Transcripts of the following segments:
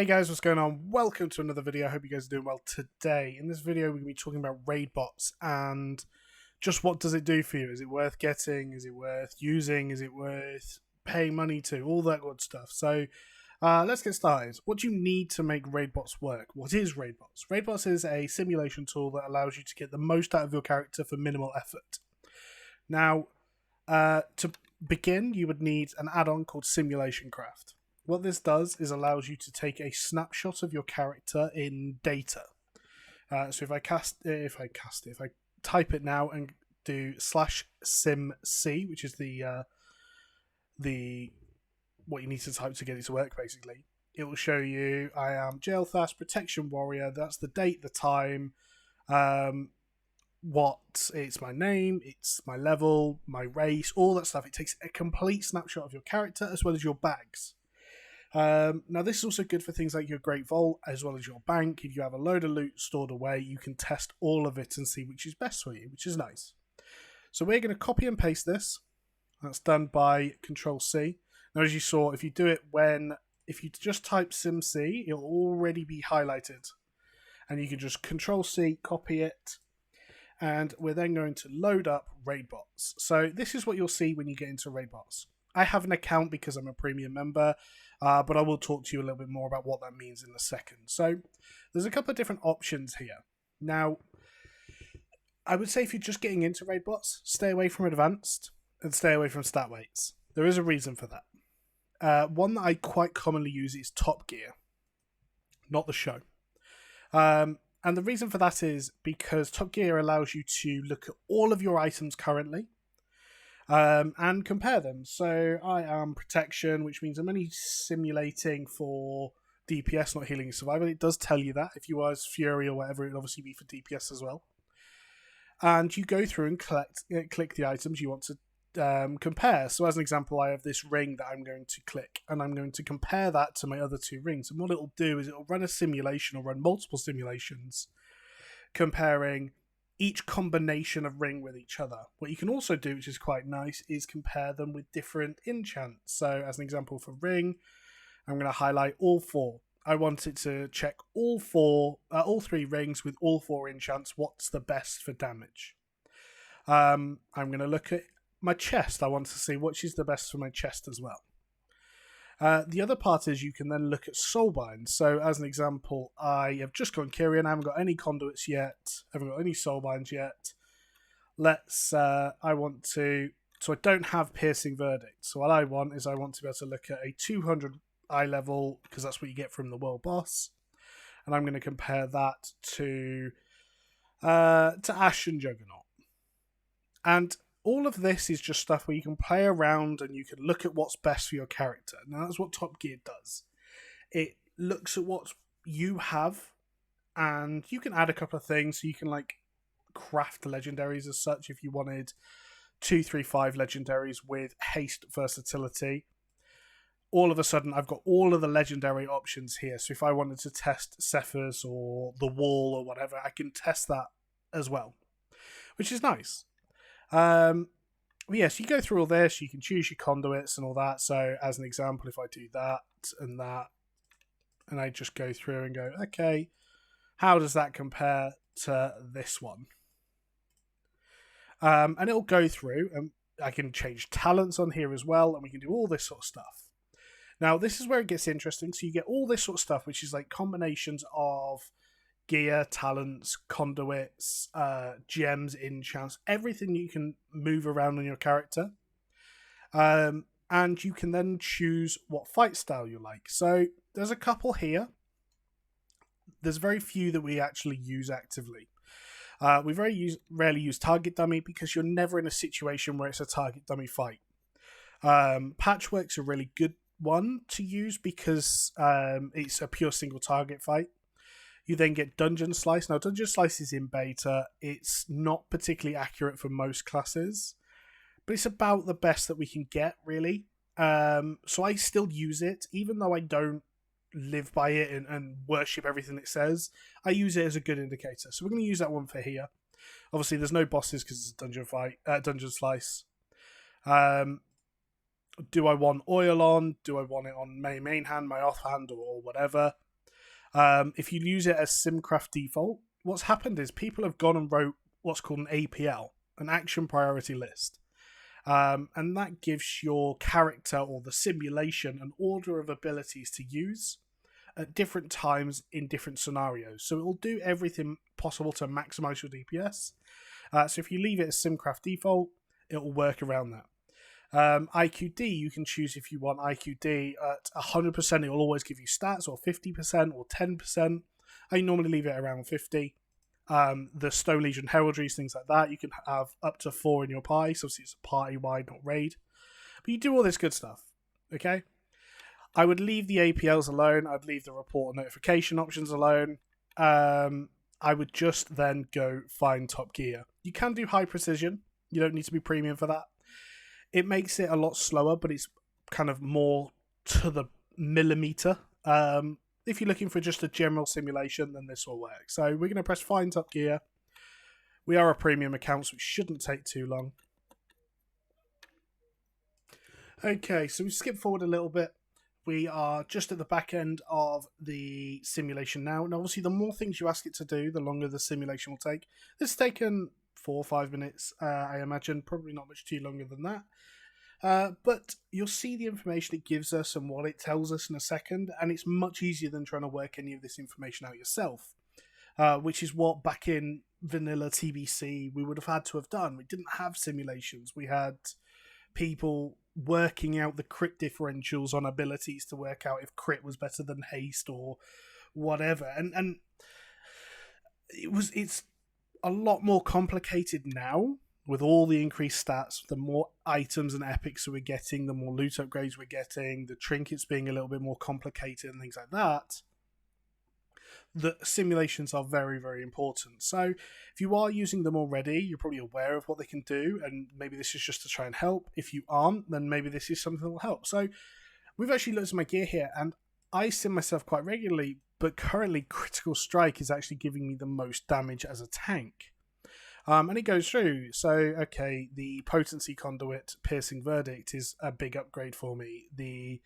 Hey guys, what's going on? Welcome to another video. I hope you guys are doing well today. In this video, we're going to be talking about raid bots and just what does it do for you? Is it worth getting? Is it worth using? Is it worth paying money to? All that good stuff. So let's get started. What do you need to make raid bots work? What is raid bots? Raid bots is a simulation tool that allows you to get the most out of your character for minimal effort. Now, to begin, you would need an add-on called Simulation Craft. What this does is allows you to take a snapshot of your character in data. So if I type it now and do /simc, which is the what you need to type to get it to work, basically, it will show you I am Jailthas Protection Warrior. That's the date, the time, it's my name, it's my level, my race, all that stuff. It takes a complete snapshot of your character as well as your bags. Now this is also good for things like your Great Vault as well as your bank. If you have a load of loot stored away, you can test all of it and see which is best for you, which is nice. So we're going to copy and paste this. That's done by Control-C. Now as you saw, if you just type SimC, it'll already be highlighted. And you can just Control-C, copy it, and we're then going to load up raid bots. So this is what you'll see when you get into raid bots. I have an account because I'm a premium member, but I will talk to you a little bit more about what that means in a second. So there's a couple of different options here. Now, I would say if you're just getting into raid bots, stay away from advanced and stay away from stat weights. There is a reason for that. One that I quite commonly use is Top Gear, not the show. And the reason for that is because Top Gear allows you to look at all of your items currently, and compare them. So I am Protection, which means I'm only simulating for DPS, not healing and survival. It does tell you that. If you was Fury or whatever, it would obviously be for DPS as well. And you go through and click the items you want to compare. So as an example, I have this ring that I'm going to click, and I'm going to compare that to my other two rings. And what it'll do is it'll run a simulation or run multiple simulations comparing each combination of ring with each other. What you can also do, which is quite nice, is compare them with different enchants. So as an example for ring, I'm going to highlight all four. I want it to check all three rings with all four enchants. What's the best for damage? I'm going to look at my chest. I want to see which is the best for my chest as well. The other part is you can then look at soulbinds. So as an example, I have just gone Kyrian. I haven't got any conduits yet. I haven't got any soulbinds yet. So I don't have piercing verdict. So what I want is I want to be able to look at a 200 eye level, because that's what you get from the world boss. And I'm going to compare that to Ash and Juggernaut. And all of this is just stuff where you can play around and you can look at what's best for your character. Now, that's what Top Gear does. It looks at what you have, and you can add a couple of things. So you can craft legendaries as such if you wanted 2, 3, 5 legendaries with haste versatility. All of a sudden, I've got all of the legendary options here. So if I wanted to test Cephas or the Wall or whatever, I can test that as well, which is nice. Yes, you go through all this, you can choose your conduits and all that. So as an example, if I do that, and I just go through and go, okay, how does that compare to this one? And it'll go through, and I can change talents on here as well, and we can do all this sort of stuff. Now, this is where it gets interesting. So you get all this sort of stuff, which is like combinations of gear, talents, conduits, gems, enchants, everything you can move around on your character. And you can then choose what fight style you like. So there's a couple here. There's very few that we actually use actively. We rarely use target dummy because you're never in a situation where it's a target dummy fight. Patchwork's a really good one to use because it's a pure single target fight. You then get Dungeon Slice. Now, Dungeon Slice is in beta. It's not particularly accurate for most classes, but it's about the best that we can get, really. So I still use it, even though I don't live by it and worship everything it says. I use it as a good indicator. So we're going to use that one for here. Obviously, there's no bosses because it's a Dungeon Slice. Do I want oil on? Do I want it on my main hand, my offhand, or whatever? If you use it as SimCraft default, what's happened is people have gone and wrote what's called an APL, an action priority list. And that gives your character or the simulation an order of abilities to use at different times in different scenarios. So it will do everything possible to maximize your DPS. So if you leave it as SimCraft default, it will work around that. IQD, you can choose if you want IQD at 100%, it will always give you stats, or 50%, or 10%. I normally leave it around 50. The Stone Legion heraldries, things like that, you can have up to 4 in your pie, so obviously it's party-wide, not raid. But you do all this good stuff, okay? I would leave the APLs alone, I'd leave the report and notification options alone. I would just then go find top gear. You can do high precision, you don't need to be premium for that. It makes it a lot slower, but it's kind of more to the millimeter. If you're looking for just a general simulation, then this will work. So we're going to press Find Top Gear. We are a premium account, so it shouldn't take too long. Okay, so we skip forward a little bit. We are just at the back end of the simulation now. And obviously, the more things you ask it to do, the longer the simulation will take. This has taken 4 or 5 minutes, I imagine. Probably not much too longer than that. But you'll see the information it gives us and what it tells us in a second, and it's much easier than trying to work any of this information out yourself, which is what back in vanilla TBC we would have had to have done. We didn't have simulations. We had people working out the crit differentials on abilities to work out if crit was better than haste or whatever, and it's a lot more complicated now. With all the increased stats, the more items and epics we're getting, the more loot upgrades we're getting, the trinkets being a little bit more complicated and things like that, the simulations are very, very important. So if you are using them already, you're probably aware of what they can do, and maybe this is just to try and help. If you aren't, then maybe this is something that will help. So we've actually looked at my gear here, and I sim myself quite regularly, but currently Critical Strike is actually giving me the most damage as a tank. And it goes through. So, okay, the Potency Conduit Piercing Verdict is a big upgrade for me. The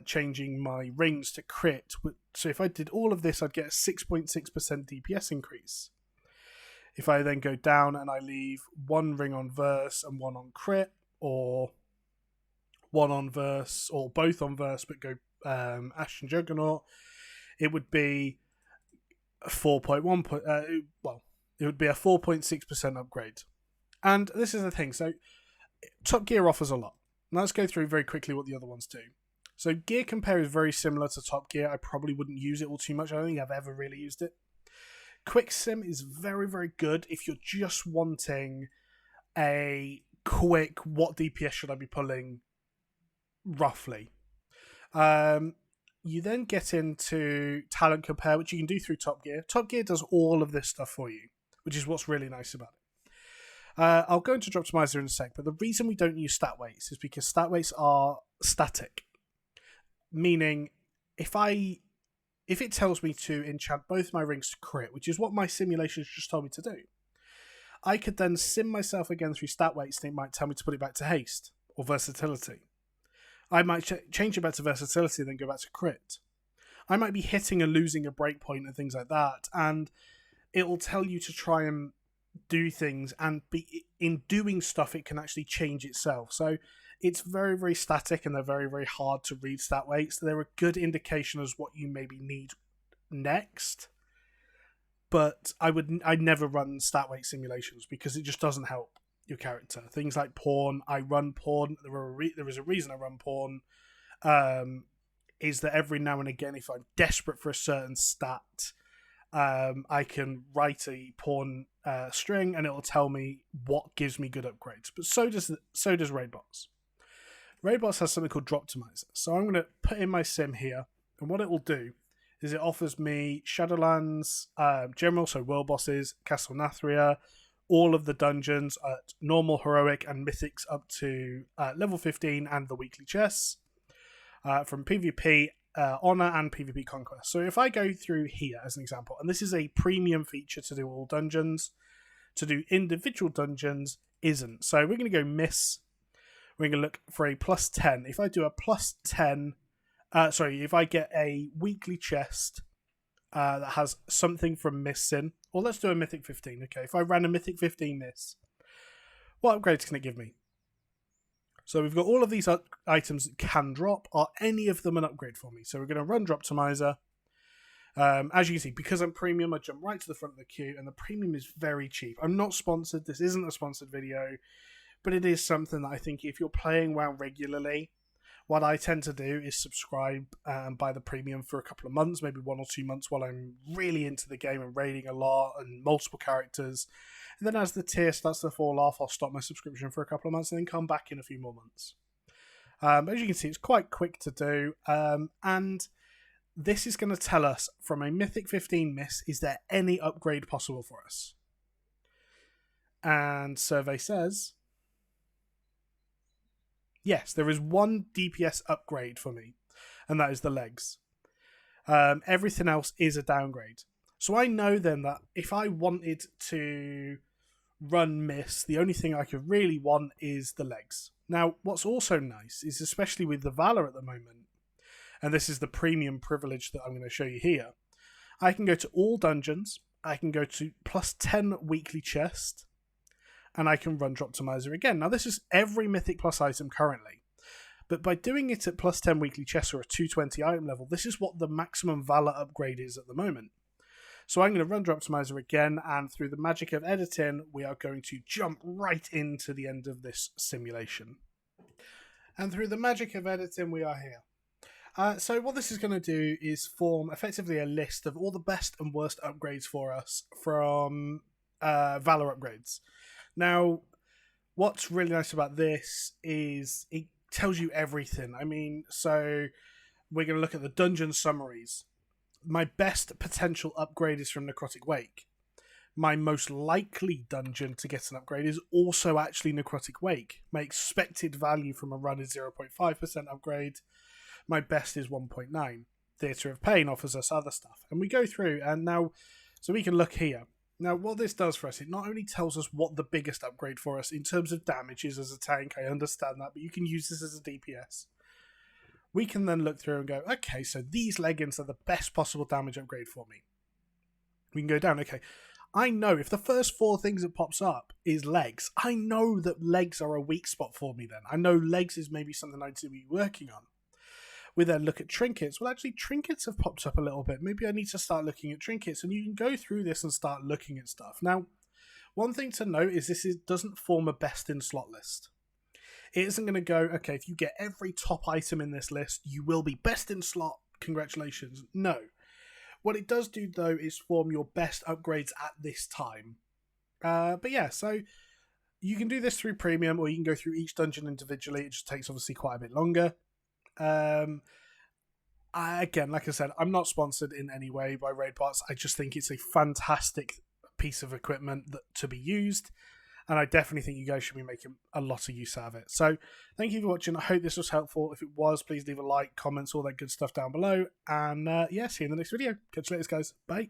changing my rings to crit. So if I did all of this, I'd get a 6.6% DPS increase. If I then go down and I leave 1 ring on verse and 1 on crit, or 1 on verse, or both on verse, but go Ashen Juggernaut, it would be 4.1. It would be a 4.6% upgrade. And this is the thing. So Top Gear offers a lot. Now let's go through very quickly what the other ones do. So Gear Compare is very similar to Top Gear. I probably wouldn't use it all too much. I don't think I've ever really used it. Quick Sim is very, very good if you're just wanting a quick, what DPS should I be pulling roughly. You then get into Talent Compare, which you can do through Top Gear. Top Gear does all of this stuff for you, which is what's really nice about it. I'll go into Droptimizer in a sec, but the reason we don't use stat weights is because stat weights are static. Meaning, if it tells me to enchant both my rings to crit, which is what my simulations just told me to do, I could then sim myself again through stat weights, and it might tell me to put it back to haste or versatility. I might change it back to versatility, then go back to crit. I might be hitting and losing a breakpoint and things like that, and it will tell you to try and do things, and in doing stuff, it can actually change itself. So it's very, very static, and they're very, very hard to read stat weights. They're a good indication as what you maybe need next, but I'd never run stat weight simulations because it just doesn't help your character. Things like Pawn, I run Pawn. There is a reason I run Pawn. Is that every now and again, if I'm desperate for a certain stat, I can write a Pawn string, and it will tell me what gives me good upgrades. But so does RaidBots. RaidBots has something called Droptimizer. So I'm going to put in my sim here, and what it will do is it offers me Shadowlands General, so world bosses, Castle Nathria, all of the dungeons at normal, heroic, and mythics up to level 15, and the weekly chests from PvP, Honor, and PvP Conquest. So if I go through here as an example, and this is a premium feature to do all dungeons, to do individual dungeons isn't. So we're going to go miss. We're going to look for a plus 10. If I do a plus 10, if I get a weekly chest that has something from Missing. Or let's do a Mythic 15. Okay, if I ran a Mythic 15 Miss, what upgrades can it give me? So we've got all of these items that can drop. Are any of them an upgrade for me? So we're going to run Droptimizer. As you can see, because I'm premium, I jump right to the front of the queue, and the premium is very cheap. I'm not sponsored. This isn't a sponsored video, but it is something that I think if you're playing WoW regularly, what I tend to do is subscribe and buy the premium for a couple of months, maybe 1 or 2 months while I'm really into the game and raiding a lot and multiple characters. And then as the tier starts to fall off, I'll stop my subscription for a couple of months and then come back in a few more months. As you can see, it's quite quick to do. And this is going to tell us from a Mythic 15 Miss, is there any upgrade possible for us? And survey says, yes, there is one DPS upgrade for me, and that is the legs. Everything else is a downgrade. So I know then that if I wanted to run Miss, the only thing I could really want is the legs. Now, what's also nice is, especially with the Valor at the moment, and this is the premium privilege that I'm going to show you here, I can go to all dungeons, I can go to +10 weekly chest, and I can run Droptimizer again. Now, this is every Mythic Plus item currently, but by doing it at +10 weekly chest or a 220 item level, this is what the maximum Valor upgrade is at the moment. So I'm going to run Droptimizer again, and through the magic of editing, we are going to jump right into the end of this simulation. And through the magic of editing, we are here. So what this is going to do is form effectively a list of all the best and worst upgrades for us from Valor upgrades. Now, what's really nice about this is it tells you everything. I mean, so we're going to look at the dungeon summaries. My best potential upgrade is from Necrotic Wake. My most likely dungeon to get an upgrade is also actually Necrotic Wake. My expected value from a run is 0.5% upgrade. My best is 1.9. Theatre of Pain offers us other stuff. And we go through, and now, so we can look here. Now, what this does for us, it not only tells us what the biggest upgrade for us in terms of damage is as a tank, I understand that, but you can use this as a DPS. We can then look through and go, okay, so these leggings are the best possible damage upgrade for me. We can go down, okay, I know if the first 4 things that pops up is legs, I know that legs are a weak spot for me then. I know legs is maybe something I need to be working on. We then look at trinkets. Well, actually, trinkets have popped up a little bit. Maybe I need to start looking at trinkets, and you can go through this and start looking at stuff. Now, one thing to note is this doesn't form a best in slot list. It isn't going to go, okay, if you get every top item in this list, you will be best in slot. Congratulations. No. What it does do, though, is form your best upgrades at this time. But yeah, so you can do this through premium, or you can go through each dungeon individually. It just takes, obviously, quite a bit longer. Again, like I said, I'm not sponsored in any way by RaidBots. I just think it's a fantastic piece of equipment to be used, and I definitely think you guys should be making a lot of use out of it. So thank you for watching. I hope this was helpful. If it was, please leave a like, comments, all that good stuff down below, and yeah, see you in the next video. Catch you later, guys. Bye.